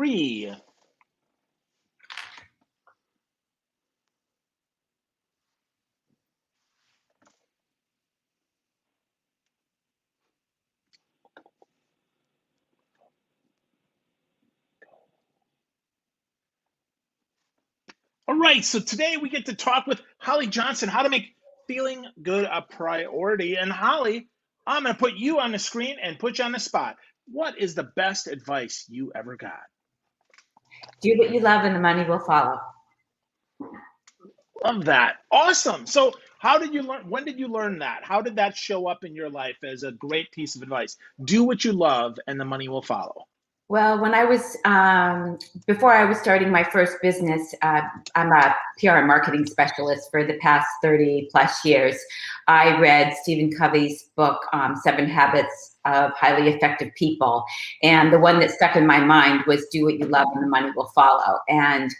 3. All right, so today we get to talk with Holly Johnson, how to make feeling good a priority. And Holly, I'm going to put you on the screen and put you on the spot. What is the best advice you ever got? Do what you love and the money will follow. Love that. Awesome. So how did you learn? When did you learn that? How did that show up in your life as a great piece of advice? Do what you love and the money will follow. Well, when I was, before I was starting my first business, I'm a PR and marketing specialist for the past 30 plus years. I read Stephen Covey's book, 7 Habits of Highly Effective People. And the one that stuck in my mind was do what you love and the money will follow. And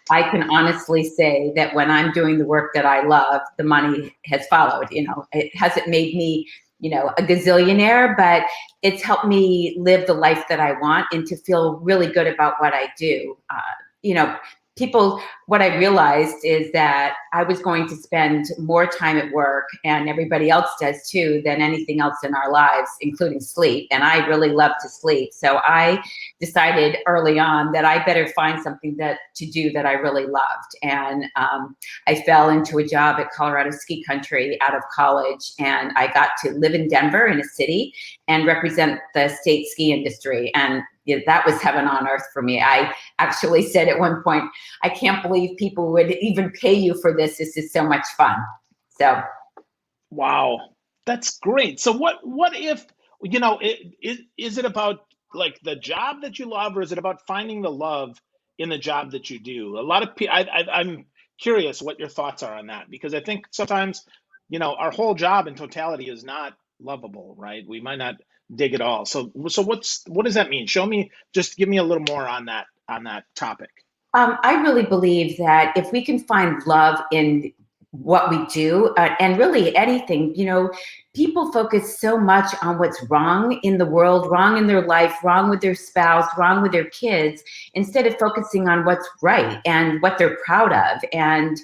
I can honestly say that when I'm doing the work that I love, the money has followed. You know, it hasn't made me, you know, a gazillionaire, but it's helped me live the life that I want and to feel really good about what I do. You know, what I realized is that I was going to spend more time at work, and everybody else does too, than anything else in our lives, including sleep. And I really love to sleep. So I decided early on that I better find something to do that I really loved. And I fell into a job at Colorado Ski Country out of college, and I got to live in Denver in a city and represent the state ski industry. And that was heaven on earth for me. I actually said at one point, I can't believe people would even pay you for this. This is so much fun. So. Wow, that's great. So what if, you know, is it about like the job that you love, or is it about finding the love in the job that you do? A lot of people, I'm curious what your thoughts are on that, because I think sometimes, you know, our whole job in totality is not lovable, right? We might not dig it all. So what does that mean? Show me, just give me a little more on that topic. I really believe that if we can find love in what we do, and really anything, you know, people focus so much on what's wrong in the world, wrong in their life, wrong with their spouse, wrong with their kids, instead of focusing on what's right and what they're proud of. And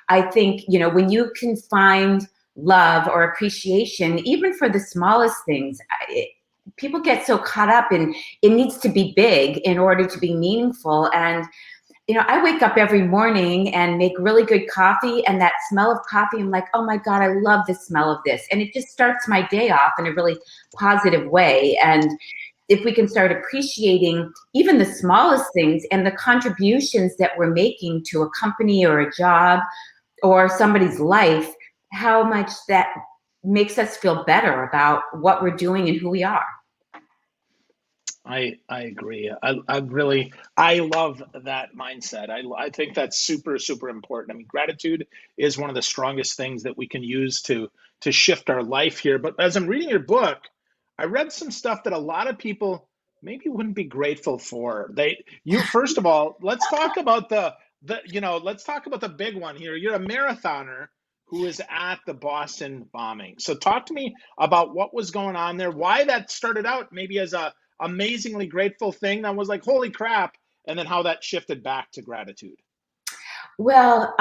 I think, you know, when you can find love or appreciation, even for the smallest things, people get so caught up in it needs to be big in order to be meaningful. And you know, I wake up every morning and make really good coffee, and that smell of coffee, I'm like, oh my God, I love the smell of this. And it just starts my day off in a really positive way. And if we can start appreciating even the smallest things and the contributions that we're making to a company or a job or somebody's life, how much that makes us feel better about what we're doing and who we are. I agree. I love that mindset. I think that's super, super important. I mean, gratitude is one of the strongest things that we can use to shift our life here. But as I'm reading your book, I read some stuff that a lot of people maybe wouldn't be grateful for. First of all, let's talk about let's talk about the big one here. You're a marathoner who is at the Boston bombing. So talk to me about what was going on there, why that started out maybe as a amazingly grateful thing that was like, holy crap, and then how that shifted back to gratitude. Well,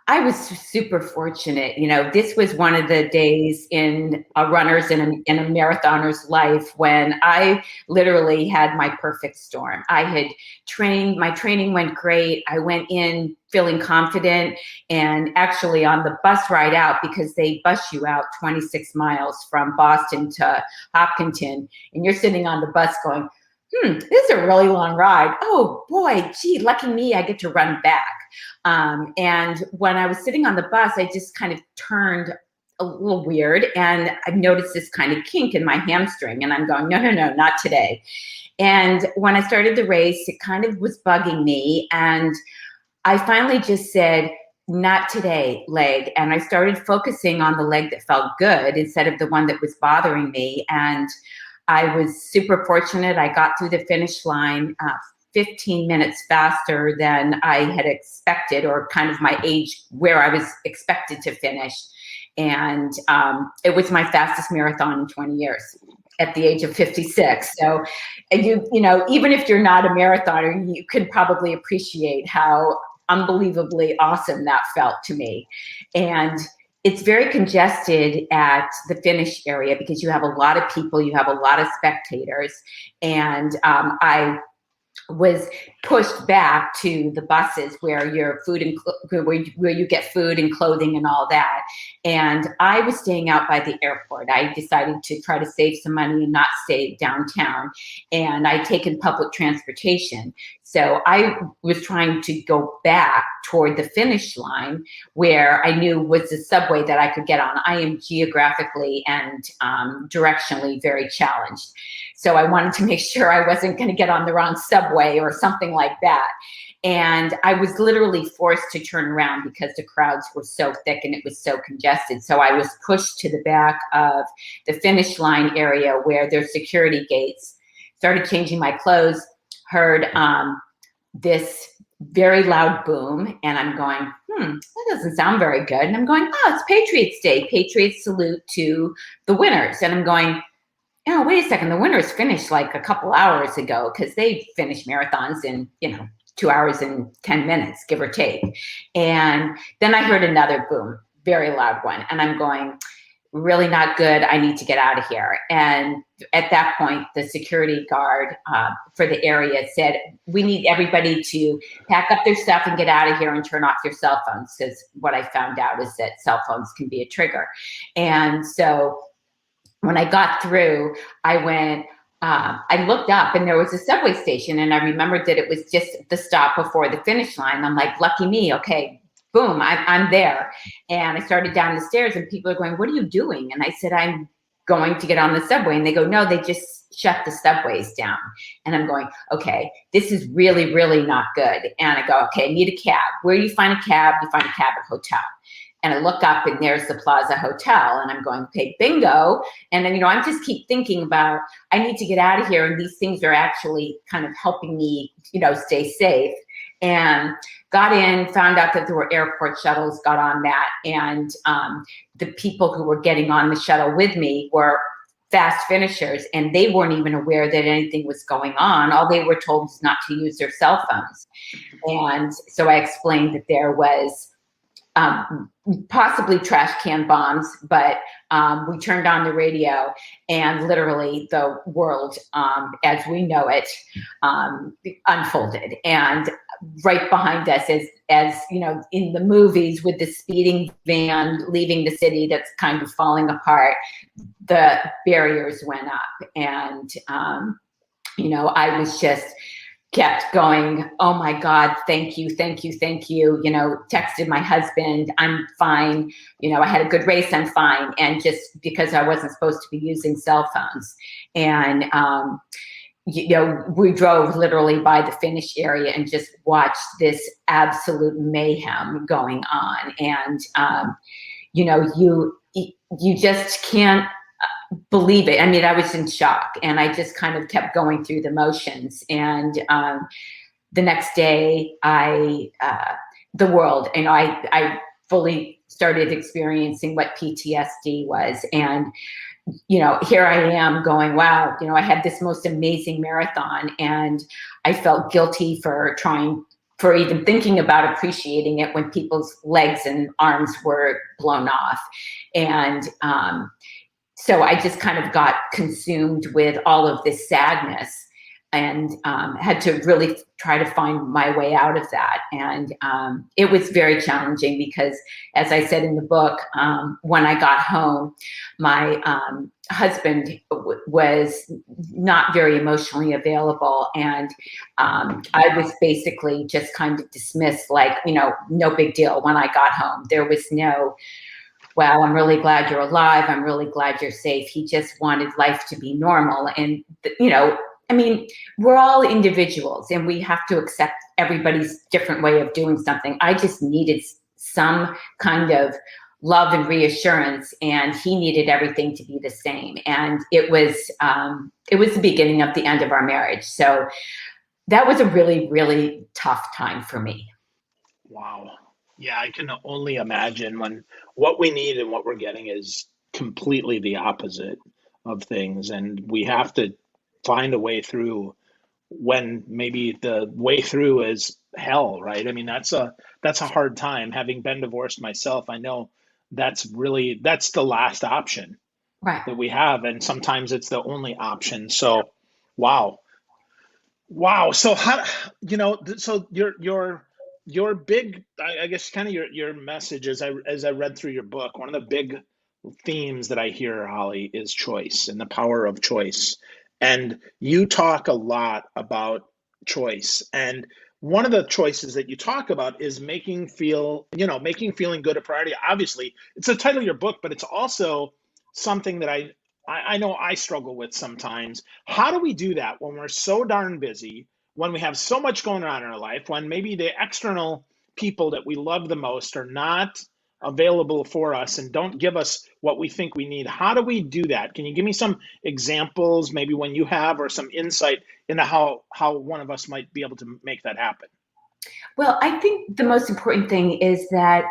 I was super fortunate. You know, this was one of the days in a runner's and a marathoner's life when I literally had my perfect storm. I had trained, my training went great. I went in feeling confident, and actually on the bus ride out, because they bus you out 26 miles from Boston to Hopkinton, and you're sitting on the bus going, this is a really long ride. Oh boy, gee, lucky me, I get to run back. And when I was sitting on the bus, I just kind of turned a little weird, and I noticed this kind of kink in my hamstring, and I'm going, no, not today. And when I started the race, it kind of was bugging me, and I finally just said, not today, leg. And I started focusing on the leg that felt good instead of the one that was bothering me. And I was super fortunate. I got through the finish line 15 minutes faster than I had expected, or kind of my age where I was expected to finish. And it was my fastest marathon in 20 years. at the age of 56. So, and you know, even if you're not a marathoner, you could probably appreciate how unbelievably awesome that felt to me. And it's very congested at the finish area because you have a lot of people, you have a lot of spectators. And I was pushed back to the buses where your food and where you get food and clothing and all that. And I was staying out by the airport. I decided to try to save some money and not stay downtown. And I'd taken public transportation. So I was trying to go back toward the finish line where I knew was the subway that I could get on. I am geographically and directionally very challenged. So I wanted to make sure I wasn't going to get on the wrong subway or something like that. And I was literally forced to turn around because the crowds were so thick and it was so congested. So I was pushed to the back of the finish line area where there's security gates, started changing my clothes, heard this very loud boom, and I'm going, that doesn't sound very good. And I'm going, oh, it's Patriots Day, Patriots salute to the winners. And I'm going, oh, wait a second, the winners finished like a couple hours ago because they finished marathons in, 2 hours and 10 minutes, give or take. And then I heard another boom, very loud one. And I'm going, really not good. I need to get out of here. And at that point, the security guard for the area said, we need everybody to pack up their stuff and get out of here and turn off your cell phones. Because what I found out is that cell phones can be a trigger. And so when I got through, I went, I looked up and there was a subway station, and I remembered that it was just the stop before the finish line. I'm like, lucky me. Okay, boom, I'm there. And I started down the stairs and people are going, what are you doing? And I said, I'm going to get on the subway. And they go, no, they just shut the subways down. And I'm going, okay, this is really, really not good. And I go, okay, I need a cab. Where do you find a cab? You find a cab at a hotel. And I look up and there's the Plaza Hotel, and I'm going, okay, bingo. And then, I just keep thinking about, I need to get out of here. And these things are actually kind of helping me, stay safe. And got in, found out that there were airport shuttles, got on that. And the people who were getting on the shuttle with me were fast finishers, and they weren't even aware that anything was going on. All they were told was not to use their cell phones. And so I explained that there was possibly trash can bombs, but we turned on the radio, and literally the world as we know it unfolded. And right behind us, as in the movies, with the speeding van leaving the city that's kind of falling apart, the barriers went up. And I was just kept going, oh my God, thank you, thank you, thank you. Texted my husband, I'm fine. I had a good race, I'm fine. And just because I wasn't supposed to be using cell phones. And, we drove literally by the finish area and just watched this absolute mayhem going on. And, you just can't believe it. I mean, I was in shock, and I just kind of kept going through the motions. And the next day, the world, I fully started experiencing what PTSD was. And, here I am going, wow, I had this most amazing marathon, and I felt guilty for even thinking about appreciating it when people's legs and arms were blown off. And, so I just kind of got consumed with all of this sadness, and had to really try to find my way out of that. And it was very challenging because, as I said in the book, when I got home, my husband was not very emotionally available. And I was basically just kind of dismissed, like, no big deal when I got home. There was no, wow, I'm really glad you're alive. I'm really glad you're safe. He just wanted life to be normal. And, we're all individuals, and we have to accept everybody's different way of doing something. I just needed some kind of love and reassurance, and he needed everything to be the same. And it was the beginning of the end of our marriage. So that was a really, really tough time for me. Wow. Yeah, I can only imagine when what we need and what we're getting is completely the opposite. of things, and we have to find a way through when maybe the way through is hell, right? I mean, that's a hard time. Having been divorced myself, I know that's the last option Right. that we have, and sometimes it's the only option. So, wow, wow. So how, so your big, I guess, kind of your message as I read through your book, one of the big themes that I hear, Holly, is choice and the power of choice. And you talk a lot about choice. And one of the choices that you talk about is making feeling good a priority. Obviously, it's the title of your book, but it's also something that I know I struggle with sometimes. How do we do that when we're so darn busy, when we have so much going on in our life, when maybe the external people that we love the most are not available for us and don't give us what we think we need? How do we do that? Can you give me some examples, maybe when you have, or some insight into how one of us might be able to make that happen? Well, I think the most important thing is that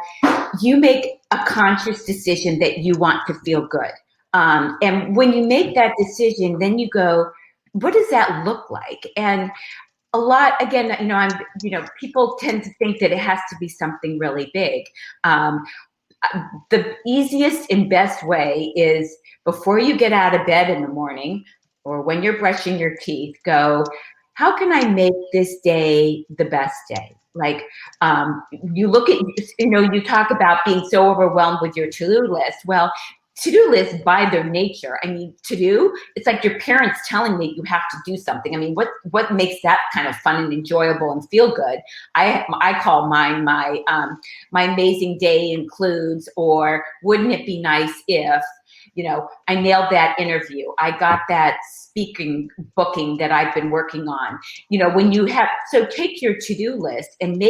you make a conscious decision that you want to feel good. And when you make that decision, then you go, what does that look like? And a lot, again, people tend to think that it has to be something really big. Um, the easiest and best way is before you get out of bed in the morning or when you're brushing your teeth, go, how can I make this day the best day? Like, you look at, you talk about being so overwhelmed with your to-do list. Well, to-do lists by their nature, I mean, to do, it's like your parents telling you you have to do something. I mean, what makes that kind of fun and enjoyable and feel good? I call mine my amazing day includes, or wouldn't it be nice if, I nailed that interview. I got that speaking booking that I've been working on. When you have, so take your to-do list and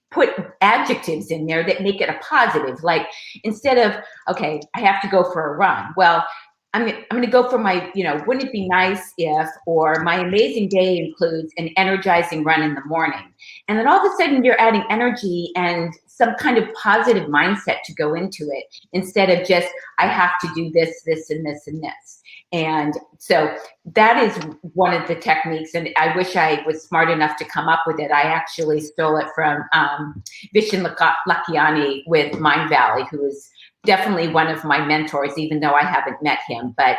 put adjectives in there that make it a positive. Like, instead of, okay, I have to go for a run. Well, I'm going to go for my, wouldn't it be nice if, or my amazing day includes an energizing run in the morning. And then all of a sudden you're adding energy and some kind of positive mindset to go into it, instead of just, I have to do this, this, and this, and this. And so that is one of the techniques. And I wish I was smart enough to come up with it. I actually stole it from Vishen Lakhiani with Mind Valley, who is definitely one of my mentors, even though I haven't met him. But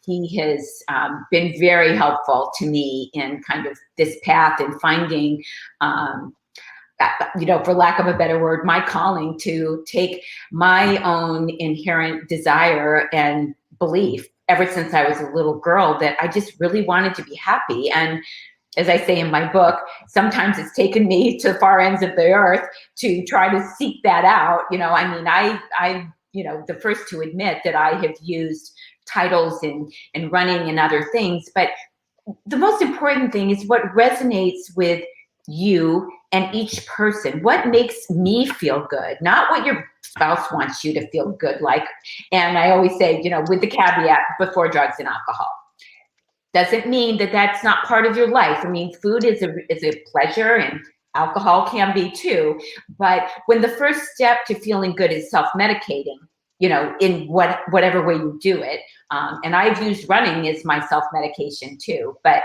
he has been very helpful to me in kind of this path and finding, for lack of a better word, my calling to take my own inherent desire and belief ever since I was a little girl that I just really wanted to be happy. And as I say in my book, sometimes it's taken me to far ends of the earth to try to seek that out. I mean, I the first to admit that I have used titles and running and other things, but the most important thing is what resonates with you and each person. What makes me feel good, not what your spouse wants you to feel good like. And I always say, with the caveat, before drugs and alcohol. Doesn't mean that that's not part of your life. I mean, food is a pleasure, and alcohol can be too. But when the first step to feeling good is self-medicating, in whatever way you do it, and I've used running as my self-medication too. But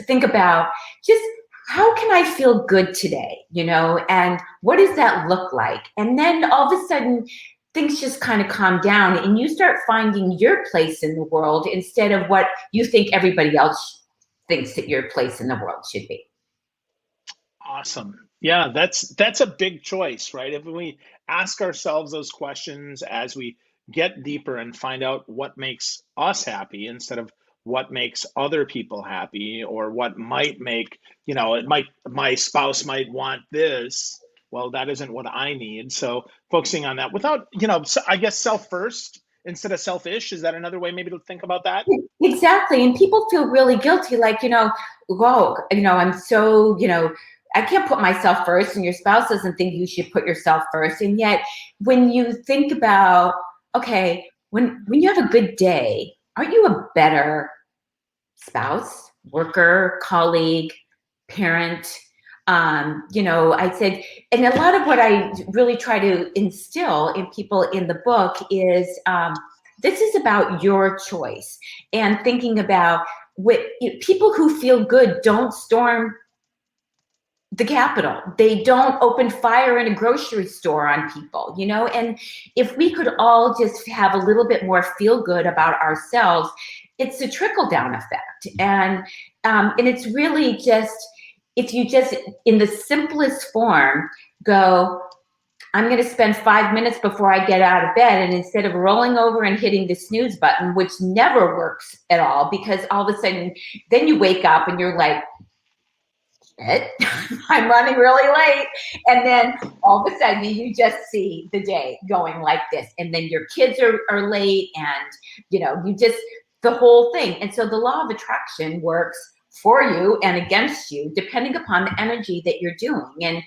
think about just, how can I feel good today? And what does that look like? And then all of a sudden, things just kind of calm down and you start finding your place in the world instead of what you think everybody else thinks that your place in the world should be. Awesome. Yeah, that's a big choice, right? If we ask ourselves those questions as we get deeper and find out what makes us happy instead of what makes other people happy, or what might make, my spouse might want this. Well, that isn't what I need. So focusing on that without, I guess self first instead of selfish. Is that another way maybe to think about that? Exactly. And people feel really guilty, like, whoa, I'm so, I can't put myself first, and your spouse doesn't think you should put yourself first. And yet when you think about, okay, when you have a good day, aren't you a better spouse, worker, colleague, parent? I said, and a lot of what I really try to instill in people in the book is this is about your choice and thinking about people who feel good don't storm the Capitol. They don't open fire in a grocery store on people, and if we could all just have a little bit more feel good about ourselves, it's a trickle down effect. And it's really just, if you just, in the simplest form, go, I'm going to spend 5 minutes before I get out of bed. And instead of rolling over and hitting the snooze button, which never works at all, because all of a sudden, then you wake up and you're like, I'm running really late. And then all of a sudden you just see the day going like this. And then your kids are late, and, you just, the whole thing. And so the law of attraction works for you and against you, depending upon the energy that you're doing. And,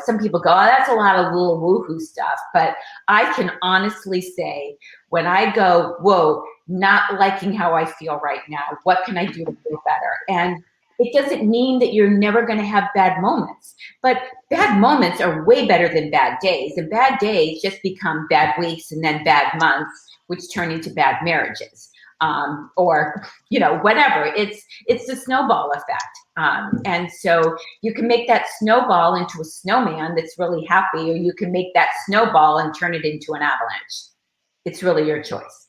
some people go, oh, that's a lot of little woohoo stuff. But I can honestly say, when I go, whoa, not liking how I feel right now, what can I do to feel better? And it doesn't mean that you're never going to have bad moments, but bad moments are way better than bad days. And bad days just become bad weeks, and then bad months, which turn into bad marriages, or whatever. It's the snowball effect, and so you can make that snowball into a snowman that's really happy, or you can make that snowball and turn it into an avalanche. It's really your choice.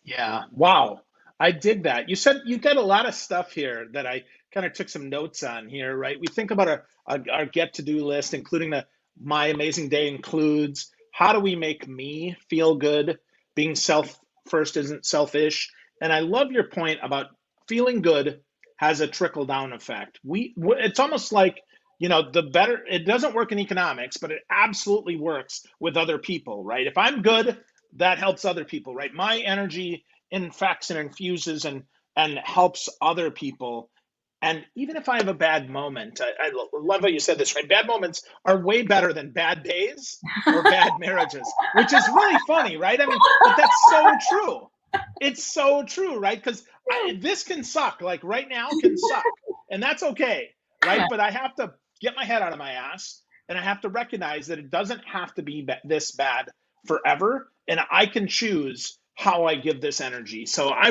Yeah. Wow. I dig that. You said you got a lot of stuff here that I kind of took some notes on here, right? We think about our get to do list, including my amazing day includes, how do we make me feel good? Being self first isn't selfish. And I love your point about feeling good has a trickle down effect. It's almost like, the better, it doesn't work in economics, but it absolutely works with other people, right? If I'm good, that helps other people, right? My energy infects and infuses and helps other people. And even if I have a bad moment, I love how you said this, right? Bad moments are way better than bad days or bad marriages, which is really funny, right? I mean, but that's so true. It's so true, right? Because this can suck, like right now can suck, and that's okay, right? But I have to get my head out of my ass, and I have to recognize that it doesn't have to be this bad forever, and I can choose how I give this energy. So I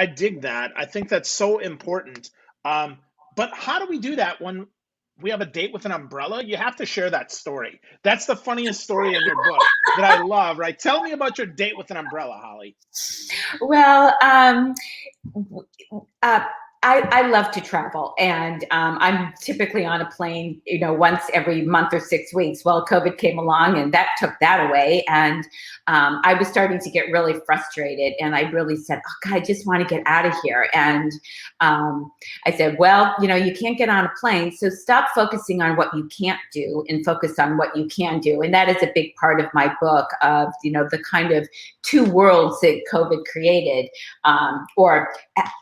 dig that. I think that's so important. But how do we do that when we have a date with an umbrella? You have to share that story. That's the funniest story in your book that I love, right? Tell me about your date with an umbrella, Holly. Well, I love to travel, and I'm typically on a plane, once every month or 6 weeks. Well, COVID came along, and that took that away, and I was starting to get really frustrated, and I really said, "Oh God, I just want to get out of here." And I said, "Well, you can't get on a plane, so stop focusing on what you can't do and focus on what you can do." And that is a big part of my book of the kind of two worlds that COVID created, or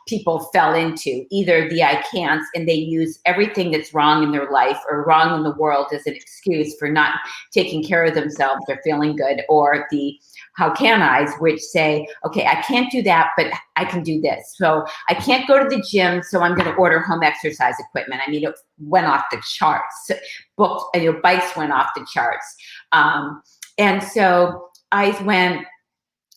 people fell into. Either the I can'ts, and they use everything that's wrong in their life or wrong in the world as an excuse for not taking care of themselves or feeling good, or the how can I's, which say, okay, I can't do that, but I can do this. So I can't go to the gym, so I'm going to order home exercise equipment. I mean, it went off the charts. Bikes went off the charts. And so I went,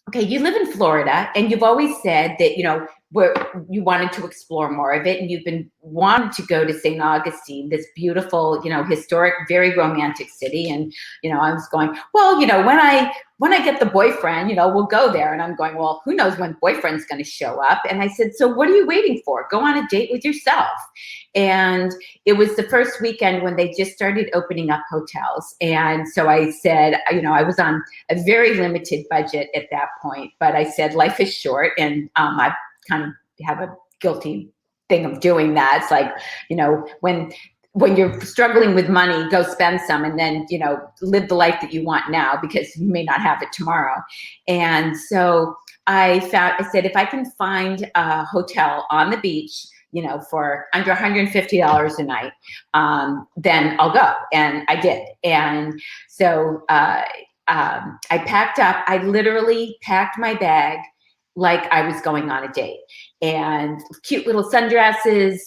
okay, you live in Florida, and you've always said that, where you wanted to explore more of it, and you've been wanting to go to St. Augustine, this beautiful, historic, very romantic city. And, I was going, well, when I get the boyfriend, we'll go there. And I'm going, well, who knows when boyfriend's going to show up? And I said, so what are you waiting for? Go on a date with yourself. And it was the first weekend when they just started opening up hotels. And so I said, I was on a very limited budget at that point, but I said, life is short. And I kind of have a guilty thing of doing that. It's like, when you're struggling with money, go spend some, and then, live the life that you want now, because you may not have it tomorrow. And so I said, if I can find a hotel on the beach, for under $150 a night, then I'll go. And I did. And so I packed up. I literally packed my bag like I was going on a date, and cute little sundresses,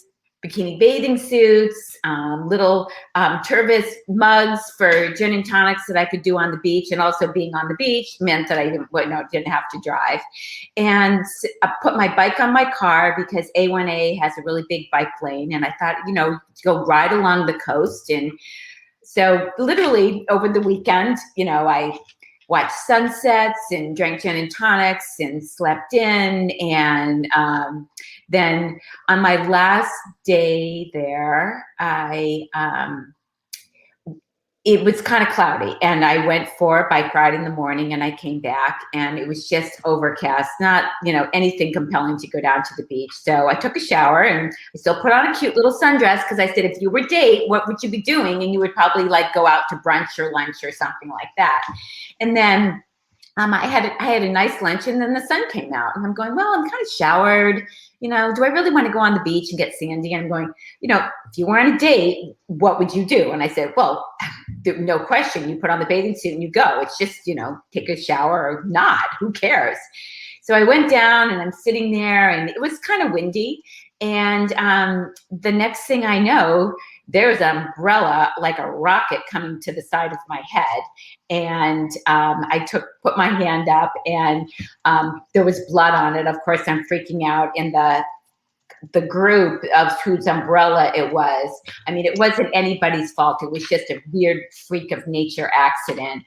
bikini bathing suits, little Tervis mugs for gin and tonics that I could do on the beach. And also being on the beach meant that I didn't have to drive. And I put my bike on my car because A1A has a really big bike lane. And I thought, go ride along the coast. And so literally over the weekend, I watched sunsets and drank gin and tonics and slept in. And then on my last day there, it was kind of cloudy, and I went for a bike ride in the morning, and I came back and it was just overcast, not, anything compelling to go down to the beach. So I took a shower and I still put on a cute little sundress because I said, if you were date, what would you be doing? And you would probably like go out to brunch or lunch or something like that. And then I had a nice lunch, and then the sun came out, and I'm going, well, I'm kind of showered. Do I really want to go on the beach and get sandy? And I'm going, if you were on a date, what would you do? And I said, well, no question. You put on the bathing suit and you go. It's just, take a shower or not. Who cares? So I went down and I'm sitting there, and it was kind of windy. And the next thing I know, there's an umbrella like a rocket coming to the side of my head. And I put my hand up, and there was blood on it. Of course, I'm freaking out. And the group of whose umbrella it was, it wasn't anybody's fault. It was just a weird freak of nature accident.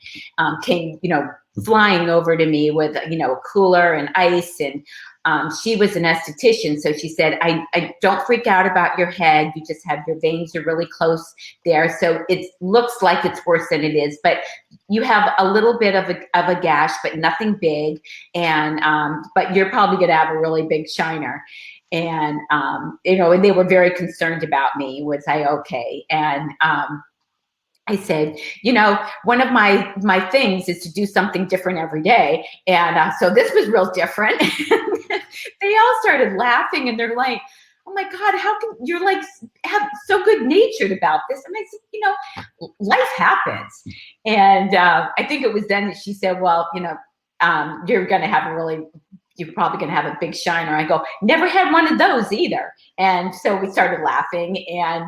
Came, flying over to me with, a cooler and ice. And she was an esthetician. So she said, I don't freak out about your head. You just have, your veins are really close there. So it looks like it's worse than it is, but you have a little bit of a gash, but nothing big. And, but you're probably going to have a really big shiner. And, and they were very concerned about me. Was I okay? And, I said, one of my things is to do something different every day. And so this was real different. They all started laughing, and they're like, oh my God, how can you're like have so good natured about this? And I said, life happens. And I think it was then that she said, well, you're going to have you're probably going to have a big shiner. I go, never had one of those either. And so we started laughing. And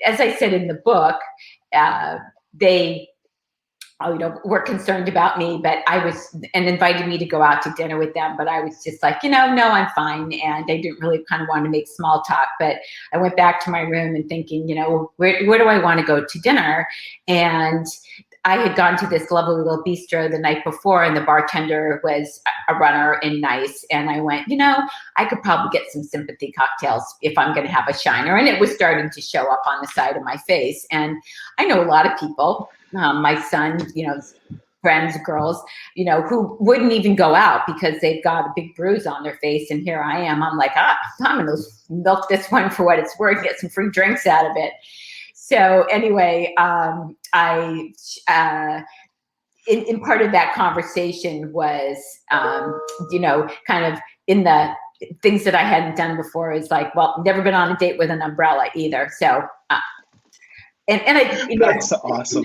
as I said in the book, they, were concerned about me, but and invited me to go out to dinner with them. But I was just like, no, I'm fine. And they didn't really kind of want to make small talk. But I went back to my room and thinking, where do I want to go to dinner? And I had gone to this lovely little bistro the night before, and the bartender was a runner and nice. And I went, I could probably get some sympathy cocktails if I'm going to have a shiner. And it was starting to show up on the side of my face. And I know a lot of people, my son, friends, girls, who wouldn't even go out because they've got a big bruise on their face. And here I am. I'm like, I'm going to milk this one for what it's worth, get some free drinks out of it. So anyway, in part of that conversation was, kind of in the things that I hadn't done before is like, well, never been on a date with an umbrella either. So, and I, that's awesome.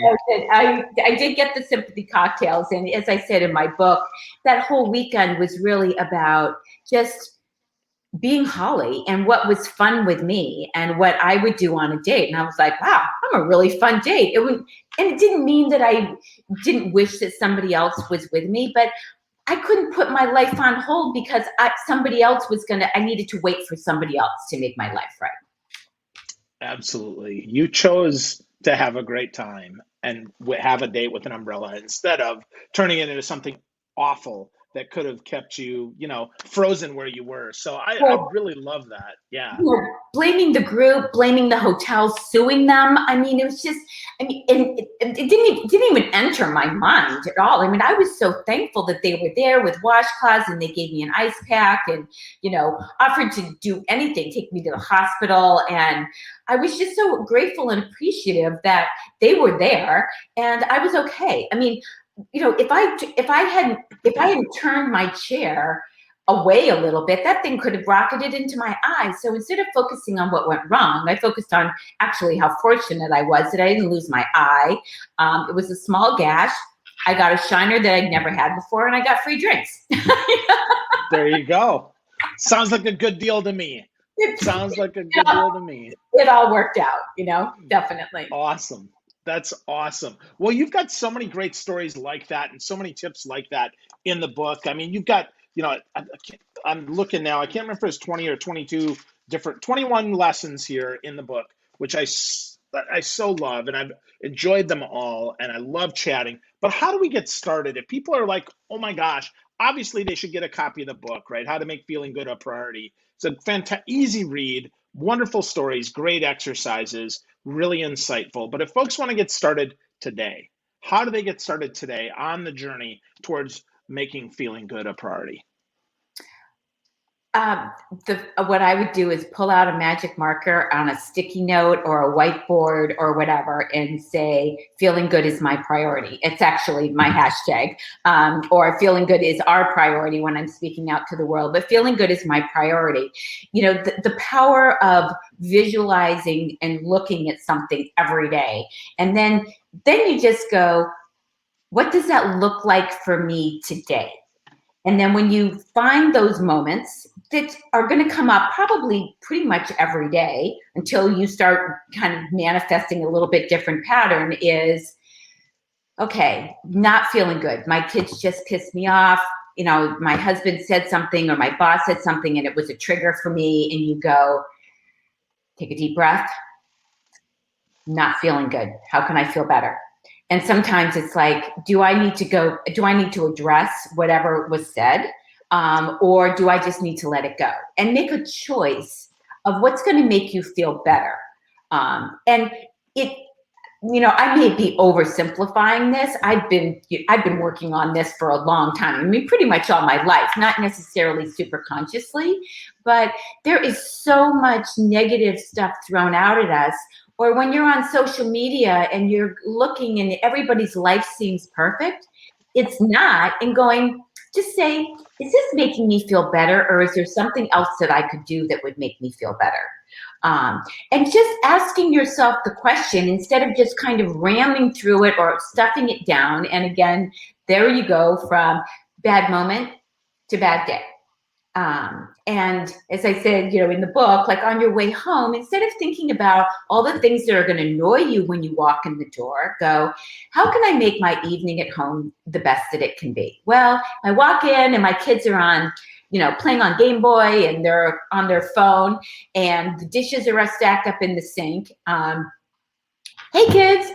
I did get the sympathy cocktails. And as I said in my book, that whole weekend was really about just being Holly and what was fun with me and what I would do on a date. And I was like, wow, I'm a really fun date. And it didn't mean that I didn't wish that somebody else was with me, but I couldn't put my life on hold because I needed to wait for somebody else to make my life right. Absolutely. You chose to have a great time and have a date with an umbrella instead of turning it into something awful that could have kept you, frozen where you were. So I really love that. Yeah. Blaming the group, blaming the hotel, suing them. It was just, it didn't even enter my mind at all. I was so thankful that they were there with washcloths, and they gave me an ice pack and, offered to do anything, take me to the hospital. And I was just so grateful and appreciative that they were there, and I was okay. If I hadn't turned my chair away a little bit, that thing could have rocketed into my eye. So instead of focusing on what went wrong, I focused on actually how fortunate I was that I didn't lose my eye. It was a small gash. I got a shiner that I'd never had before, and I got free drinks. There you go. Sounds like a good deal to me. Sounds like a You good know, deal to me. it all worked out, definitely. Awesome. That's awesome. Well, you've got so many great stories like that and so many tips like that in the book. I mean, you've got, I'm looking now, I can't remember if it's 20 or 22 different, 21 lessons here in the book, which I so love, and I've enjoyed them all, and I love chatting. But how do we get started? If people are like, oh my gosh, obviously they should get a copy of the book, right? How to Make Feeling Good a Priority. It's a fantastic, easy read, wonderful stories, great exercises, really insightful. But if folks want to get started today, how do they get started today on the journey towards making feeling good a priority? Um, what I would do is pull out a magic marker on a sticky note or a whiteboard or whatever and say, feeling good is my priority. It's actually my hashtag. Or feeling good is our priority when I'm speaking out to the world, but feeling good is my priority. The power of visualizing and looking at something every day. And then you just go, what does that look like for me today? And then when you find those moments that are going to come up probably pretty much every day until you start kind of manifesting a little bit different pattern is, okay, not feeling good. My kids just pissed me off. My husband said something or my boss said something and it was a trigger for me. And you go, take a deep breath. Not feeling good. How can I feel better? And sometimes it's like, do I need to address whatever was said? Or do I just need to let it go and make a choice of what's going to make you feel better? And I may be oversimplifying this. I've been working on this for a long time. I mean, pretty much all my life, not necessarily super consciously, but there is so much negative stuff thrown out at us. Or when you're on social media and you're looking and everybody's life seems perfect, it's not. And going, just say, is this making me feel better? Or is there something else that I could do that would make me feel better? And just asking yourself the question instead of just kind of ramming through it or stuffing it down. And again, there you go from bad moment to bad day. And as I said, in the book, like on your way home, instead of thinking about all the things that are going to annoy you when you walk in the door, go, how can I make my evening at home the best that it can be? Well, I walk in and my kids are on, playing on Game Boy and they're on their phone and the dishes are stacked up in the sink. Hey kids,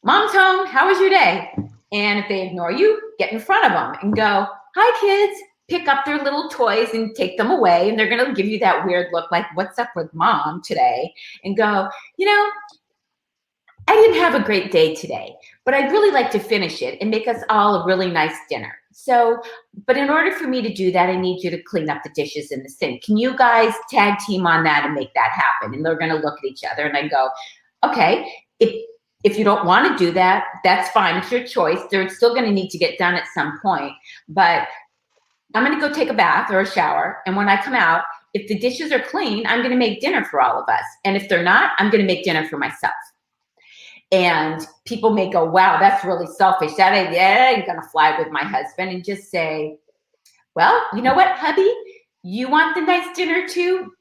mom's home. How was your day? And if they ignore you, get in front of them and go, hi kids. Pick up their little toys and take them away. And they're going to give you that weird look like, what's up with mom today? And go, I didn't have a great day today, but I'd really like to finish it and make us all a really nice dinner. So, but in order for me to do that, I need you to clean up the dishes in the sink. Can you guys tag team on that and make that happen? And they're going to look at each other and I go, okay, if you don't want to do that, that's fine. It's your choice. They're still going to need to get done at some point, but I'm going to go take a bath or a shower. And when I come out, if the dishes are clean, I'm going to make dinner for all of us. And if they're not, I'm going to make dinner for myself. And people may go, wow, that's really selfish. That ain't going to fly with my husband. And just say, well, you know what, hubby? You want the nice dinner too?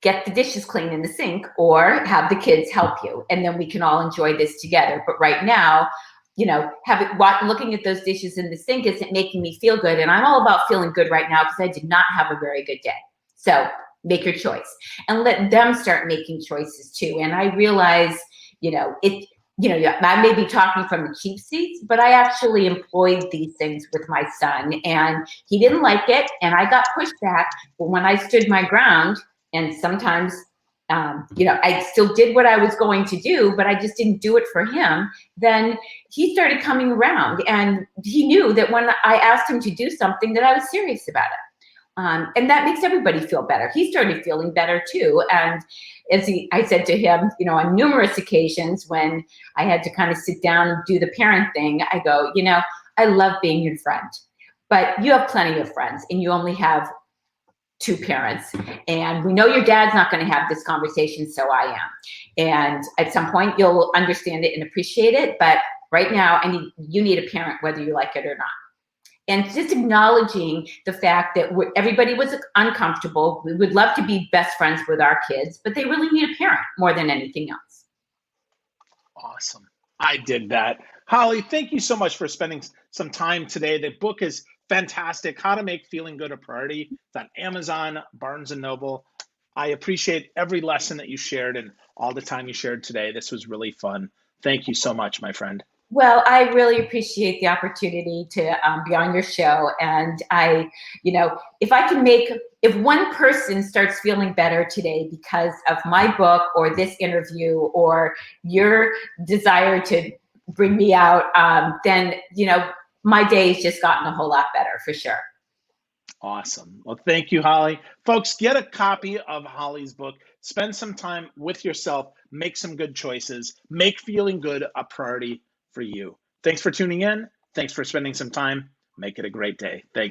Get the dishes clean in the sink or have the kids help you. And then we can all enjoy this together. But right now, looking at those dishes in the sink isn't making me feel good. And I'm all about feeling good right now because I did not have a very good day. So make your choice and let them start making choices too. And I realize, I may be talking from the cheap seats, but I actually employed these things with my son and he didn't like it. And I got pushback. But when I stood my ground, and sometimes I still did what I was going to do, but I just didn't do it for him. Then he started coming around and he knew that when I asked him to do something that I was serious about it. And that makes everybody feel better. He started feeling better too. And I said to him, on numerous occasions when I had to kind of sit down and do the parent thing, I go, I love being your friend, but you have plenty of friends and you only have 2 parents. And we know your dad's not going to have this conversation, so I am. And at some point you'll understand it and appreciate it. But right now you need a parent, whether you like it or not. and just acknowledging the fact that everybody was uncomfortable. We would love to be best friends with our kids, but they really need a parent more than anything else. Awesome. I did that. Holly, thank you so much for spending some time today. The book is fantastic. How to Make Feeling Good a Priority. It's on Amazon, Barnes and Noble. I appreciate every lesson that you shared and all the time you shared today. This was really fun. Thank you so much, my friend. Well, I really appreciate the opportunity to be on your show. And if one person starts feeling better today because of my book or this interview or your desire to bring me out, then, my day's just gotten a whole lot better for sure. Awesome. Well, thank you, Holly. Folks, get a copy of Holly's book. Spend some time with yourself. Make some good choices. Make feeling good a priority for you. Thanks for tuning in. Thanks for spending some time. Make it a great day. Thanks.